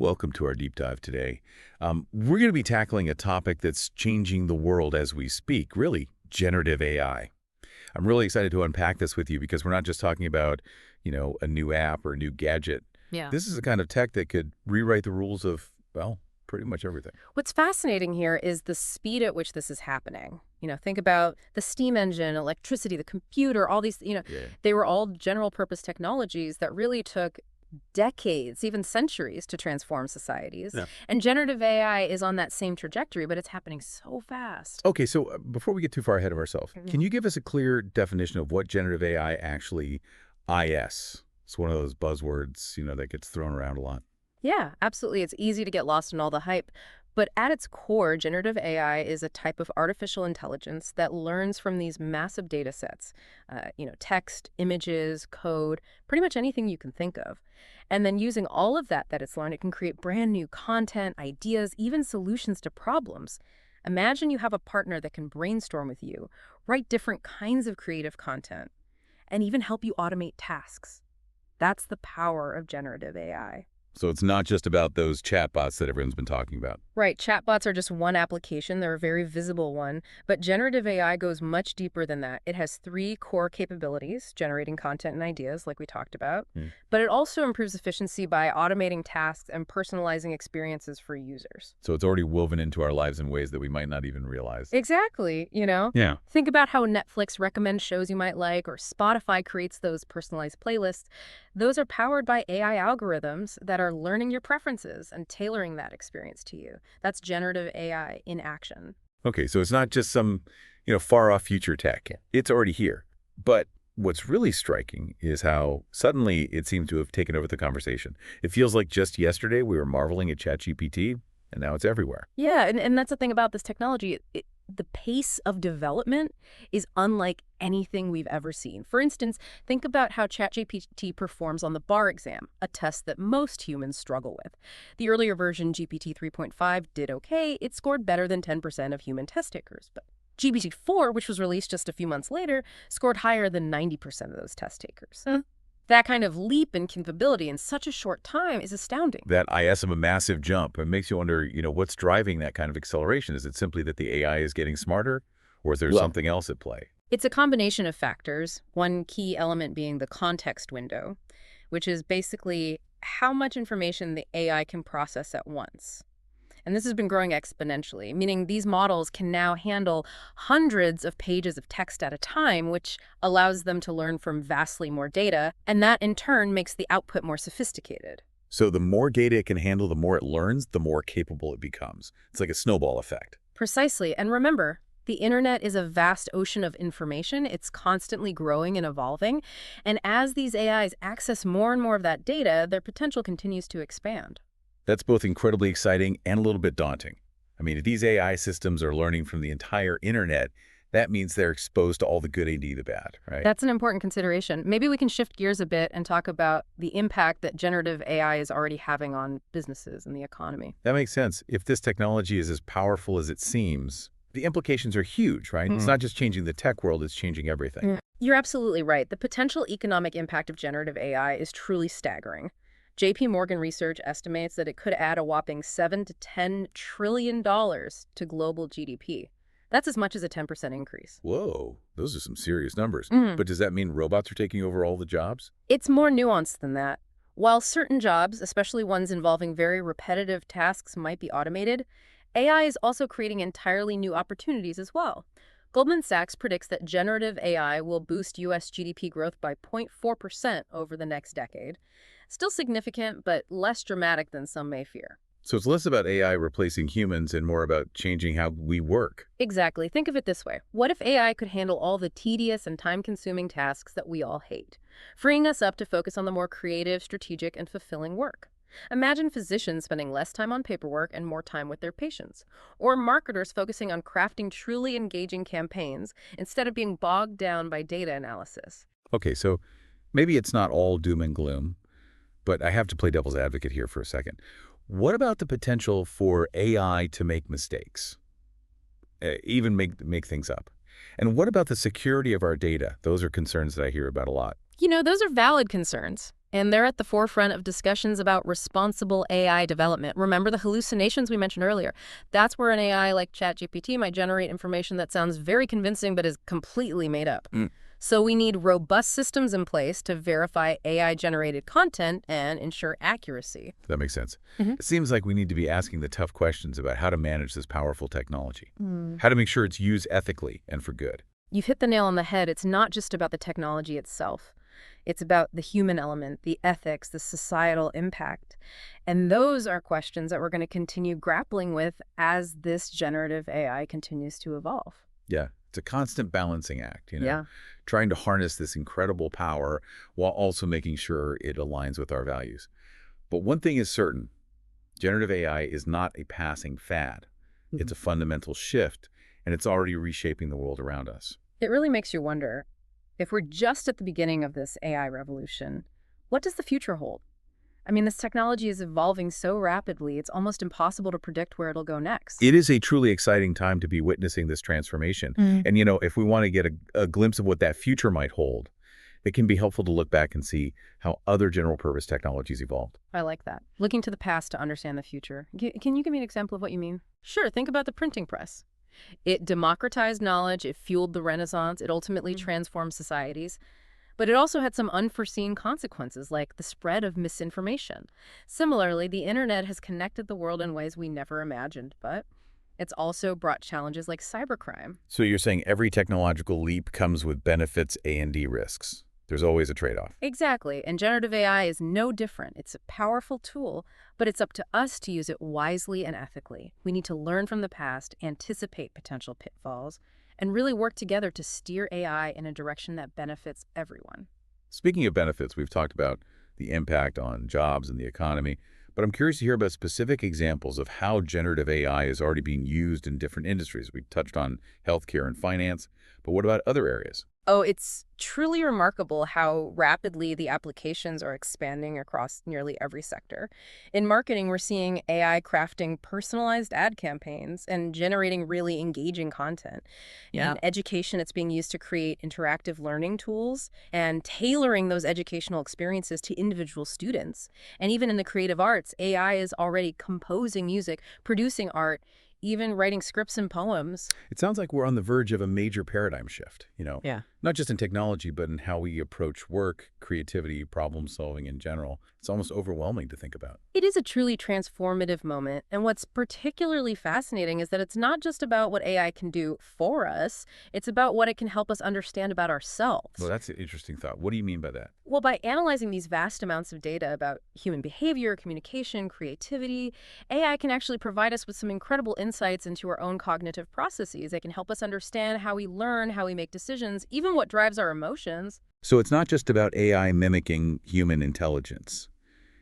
Welcome to our deep dive today. We're going to be tackling a topic that's changing the world as we speak, really, generative AI. I'm really excited to unpack this with you because we're not just talking about, a new app or a new gadget. Yeah. This is the kind of tech that could rewrite the rules of, well, pretty much everything. What's fascinating here is the speed at which this is happening. Think about the steam engine, electricity, the computer, all these, Yeah. they were all general purpose technologies that really took decades, even centuries to transform societies. Yeah. And generative AI is on that same trajectory, but it's happening so fast. Okay, so before we get too far ahead of ourselves, Mhm. can you give us a clear definition of what generative AI actually is? It's one of those buzzwords, that gets thrown around a lot. Yeah, absolutely. It's easy to get lost in all the hype. But at its core, generative AI is a type of artificial intelligence that learns from these massive data sets, text, images, code, pretty much anything you can think of. And then using all of that it's learned, it can create brand new content, ideas, even solutions to problems. Imagine you have a partner that can brainstorm with you, write different kinds of creative content, and even help you automate tasks. That's the power of generative AI. So it's not just about those chatbots that everyone's been talking about. Right, chatbots are just one application. They're a very visible one, but generative AI goes much deeper than that. It has three core capabilities: generating content and ideas, like we talked about, Hmm. but it also improves efficiency by automating tasks and personalizing experiences for users. So it's already woven into our lives in ways that we might not even realize. Exactly. Yeah. Think about how Netflix recommends shows you might like, or Spotify creates those personalized playlists. Those are powered by AI algorithms that are learning your preferences and tailoring that experience to you. That's generative AI in action. Okay, so it's not just some, far off future tech. Yeah. It's already here. But what's really striking is how suddenly it seems to have taken over the conversation. It feels like just yesterday we were marveling at ChatGPT, and now it's everywhere. Yeah, and that's the thing about this technology. The pace of development is unlike anything we've ever seen. For instance, think about how ChatGPT performs on the bar exam, a test that most humans struggle with. The earlier version, GPT 3.5, did okay. It scored better than 10% of human test takers. But GPT-4, which was released just a few months later, scored higher than 90% of those test takers. That kind of leap in capability in such a short time is astounding. That IS of a massive jump. It makes you wonder, what's driving that kind of acceleration? Is it simply that the AI is getting smarter, or is there Well, something else at play? It's a combination of factors, one key element being the context window, which is basically how much information the AI can process at once. And this has been growing exponentially, meaning these models can now handle hundreds of pages of text at a time, which allows them to learn from vastly more data, and that in turn makes the output more sophisticated. So the more data it can handle, the more it learns, the more capable it becomes. It's like a snowball effect. Precisely. And remember, the internet is a vast ocean of information. It's constantly growing and evolving. And as these AIs access more and more of that data, their potential continues to expand. That's both incredibly exciting and a little bit daunting. I mean, if these AI systems are learning from the entire internet, that means they're exposed to all the good and the bad, right? That's an important consideration. Maybe we can shift gears a bit and talk about the impact that generative AI is already having on businesses and the economy. That makes sense. If this technology is as powerful as it seems, the implications are huge, right? It's not just changing the tech world, it's changing everything. You're absolutely right. The potential economic impact of generative AI is truly staggering. JP Morgan Research estimates that it could add a whopping $7 to $10 trillion to global GDP. That's as much as a 10% increase. Whoa, those are some serious numbers. Mhm. But does that mean robots are taking over all the jobs? It's more nuanced than that. While certain jobs, especially ones involving very repetitive tasks, might be automated, AI is also creating entirely new opportunities as well. Goldman Sachs predicts that generative AI will boost U.S. GDP growth by 0.4% over the next decade. Still significant, but less dramatic than some may fear. So it's less about AI replacing humans and more about changing how we work. Exactly. Think of it this way. What if AI could handle all the tedious and time-consuming tasks that we all hate, freeing us up to focus on the more creative, strategic, and fulfilling work? Imagine physicians spending less time on paperwork and more time with their patients, or marketers focusing on crafting truly engaging campaigns instead of being bogged down by data analysis. Okay, so maybe it's not all doom and gloom, but I have to play devil's advocate here for a second. What about the potential for AI to make mistakes, even make things up? And what about the security of our data? Those are concerns that I hear about a lot. Those are valid concerns. And they're at the forefront of discussions about responsible AI development. Remember the hallucinations we mentioned earlier? That's where an AI like ChatGPT might generate information that sounds very convincing but is completely made up. Mm, So we need robust systems in place to verify AI-generated content and ensure accuracy. that makes sense. hmm It seems like we need to be asking the tough questions about how to manage this powerful technology, Mm. how to make sure it's used ethically and for good. You've hit the nail on the head. It's not just about the technology itself. It's about the human element, the ethics, the societal impact. And those are questions that we're going to continue grappling with as this generative AI continues to evolve. Yeah, it's a constant balancing act, Yeah. trying to harness this incredible power while also making sure it aligns with our values. But one thing is certain, generative AI is not a passing fad. It's Mhm. a fundamental shift, and it's already reshaping the world around us. It really makes you wonder, if we're just at the beginning of this AI revolution, what does the future hold? I mean, this technology is evolving so rapidly, it's almost impossible to predict where it'll go next. It is a truly exciting time to be witnessing this transformation. And, if we want to get a glimpse of what that future might hold, it can be helpful to look back and see how other general purpose technologies evolved. I like that. Looking to the past to understand the future. Can you give me an example of what you mean? Sure, think about the printing press. It democratized knowledge, it fueled the Renaissance, it ultimately transformed societies. But it also had some unforeseen consequences, like the spread of misinformation. Similarly, the internet has connected the world in ways we never imagined, but it's also brought challenges like cybercrime. So you're saying every technological leap comes with benefits and risks. There's always a trade-off. Exactly, and generative AI is no different. It's a powerful tool, but it's up to us to use it wisely and ethically. We need to learn from the past, anticipate potential pitfalls, and really work together to steer AI in a direction that benefits everyone. Speaking of benefits, we've talked about the impact on jobs and the economy, but I'm curious to hear about specific examples of how generative AI is already being used in different industries. We touched on healthcare and finance, but what about other areas? Oh, it's truly remarkable how rapidly the applications are expanding across nearly every sector. In marketing, we're seeing AI crafting personalized ad campaigns and generating really engaging content. Yeah. In education, it's being used to create interactive learning tools and tailoring those educational experiences to individual students. And even in the creative arts, AI is already composing music, producing art, even writing scripts and poems. It sounds like we're on the verge of a major paradigm shift, Yeah. not just in technology, but in how we approach work, creativity, problem solving in general. It's almost overwhelming to think about. It is a truly transformative moment, and what's particularly fascinating is that it's not just about what AI can do for us, it's about what it can help us understand about Well, ourselves. that's an interesting thought. What do you mean by that? Well, by analyzing these vast amounts of data about human behavior, communication, creativity, AI can actually provide us with some incredible insights into our own cognitive processes. It can help us understand how we learn, how we make decisions, even what drives our emotions. So it's not just about AI mimicking human intelligence.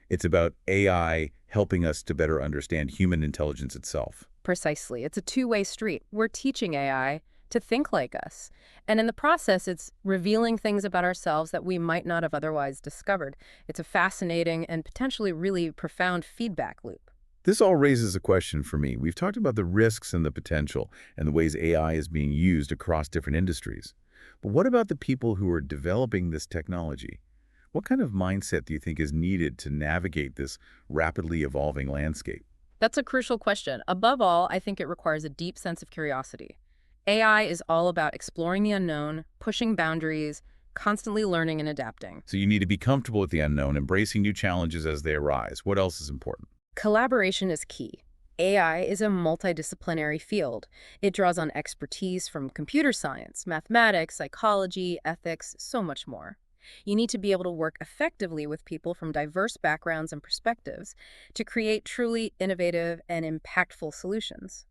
It's about AI helping us to better understand human intelligence itself. Precisely. It's a two-way street. We're teaching AI to think like us. And in the process, it's revealing things about ourselves that we might not have otherwise discovered. It's a fascinating and potentially really profound feedback loop. This all raises a question for me. We've talked about the risks and the potential and the ways AI is being used across different industries. But what about the people who are developing this technology? What kind of mindset do you think is needed to navigate this rapidly evolving landscape? That's a crucial question. Above all, I think it requires a deep sense of curiosity. AI is all about exploring the unknown, pushing boundaries, constantly learning and adapting. So you need to be comfortable with the unknown, embracing new challenges as they arise. What else is important? Collaboration is key. AI is a multidisciplinary field. It draws on expertise from computer science, mathematics, psychology, ethics, so much more. You need to be able to work effectively with people from diverse backgrounds and perspectives to create truly innovative and impactful solutions.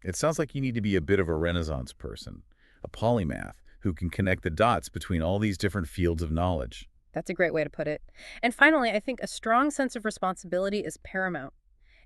It sounds like you need to be a bit of a Renaissance person, a polymath who can connect the dots between all these different fields of knowledge. That's a great way to put it. And finally, I think a strong sense of responsibility is paramount.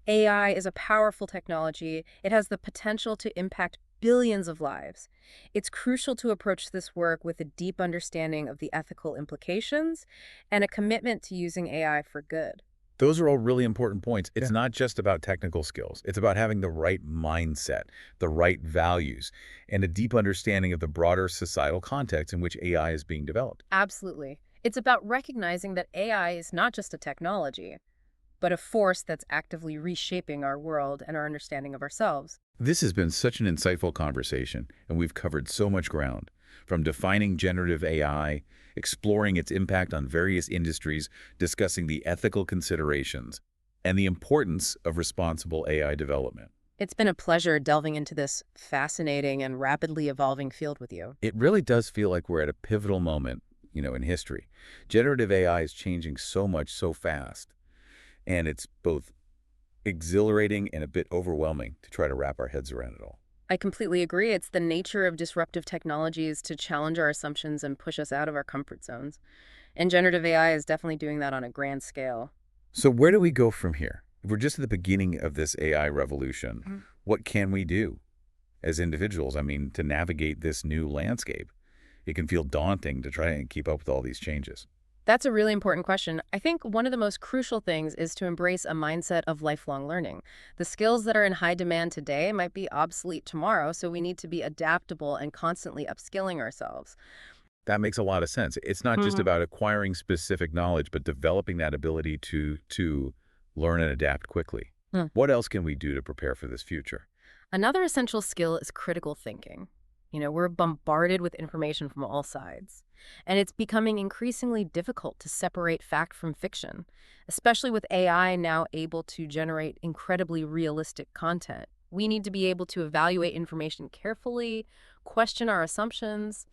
AI is a powerful technology. It has the potential to impact billions of lives. It's crucial to approach this work with a deep understanding of the ethical implications and a commitment to using AI for good. Those are all really important points. It's Yeah. not just about technical skills. It's about having the right mindset, the right values, and a deep understanding of the broader societal context in which AI is being developed. Absolutely. It's about recognizing that AI is not just a technology, but a force that's actively reshaping our world and our understanding of ourselves. This has been such an insightful conversation, and we've covered so much ground, from defining generative AI, exploring its impact on various industries, discussing the ethical considerations, and the importance of responsible AI development. It's been a pleasure delving into this fascinating and rapidly evolving field with you. It really does feel like we're at a pivotal moment, in history. Generative AI is changing so much so fast, and it's both exhilarating and a bit overwhelming to try to wrap our heads around it all. I completely agree. It's the nature of disruptive technologies to challenge our assumptions and push us out of our comfort zones. And generative AI is definitely doing that on a grand scale. So where do we go from here? If we're just at the beginning of this AI revolution, Mhm. what can we do as individuals, to navigate this new landscape? It can feel daunting to try and keep up with all these changes. That's a really important question. I think one of the most crucial things is to embrace a mindset of lifelong learning. The skills that are in high demand today might be obsolete tomorrow, so we need to be adaptable and constantly upskilling ourselves. That makes a lot of sense. It's not just Mhm. about acquiring specific knowledge, but developing that ability to learn and adapt quickly. Hmm. What else can we do to prepare for this future? Another essential skill is critical thinking. We're bombarded with information from all sides, and it's becoming increasingly difficult to separate fact from fiction, especially with AI now able to generate incredibly realistic content. We need to be able to evaluate information carefully, question our assumptions,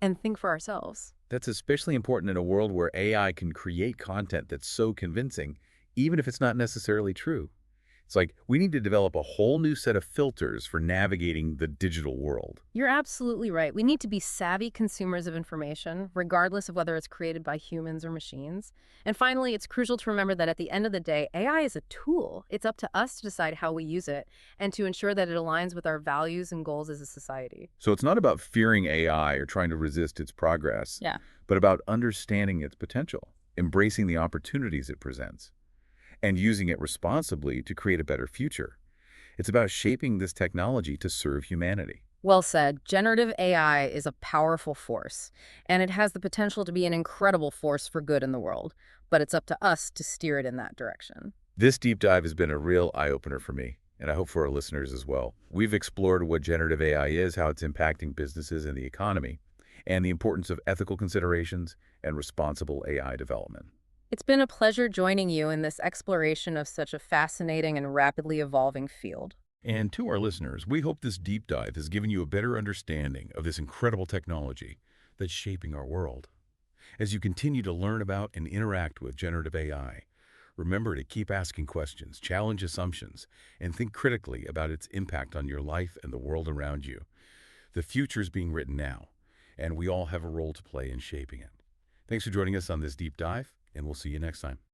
and think for ourselves. That's especially important in a world where AI can create content that's so convincing, even if it's not necessarily true. It's like we need to develop a whole new set of filters for navigating the digital world. You're absolutely right. We need to be savvy consumers of information, regardless of whether it's created by humans or machines. And finally, it's crucial to remember that at the end of the day, AI is a tool. It's up to us to decide how we use it and to ensure that it aligns with our values and goals as a society. So it's not about fearing AI or trying to resist its progress, Yeah. but about understanding its potential, embracing the opportunities it presents, and using it responsibly to create a better future. It's about shaping this technology to serve humanity. Well said. Generative AI is a powerful force, and it has the potential to be an incredible force for good in the world. But it's up to us to steer it in that direction. This deep dive has been a real eye-opener for me, and I hope for our listeners as well. We've explored what generative AI is, how it's impacting businesses and the economy, and the importance of ethical considerations and responsible AI development. It's been a pleasure joining you in this exploration of such a fascinating and rapidly evolving field. And to our listeners, we hope this deep dive has given you a better understanding of this incredible technology that's shaping our world. As you continue to learn about and interact with generative AI, remember to keep asking questions, challenge assumptions, and think critically about its impact on your life and the world around you. The future is being written now, and we all have a role to play in shaping it. Thanks for joining us on this deep dive, and we'll see you next time.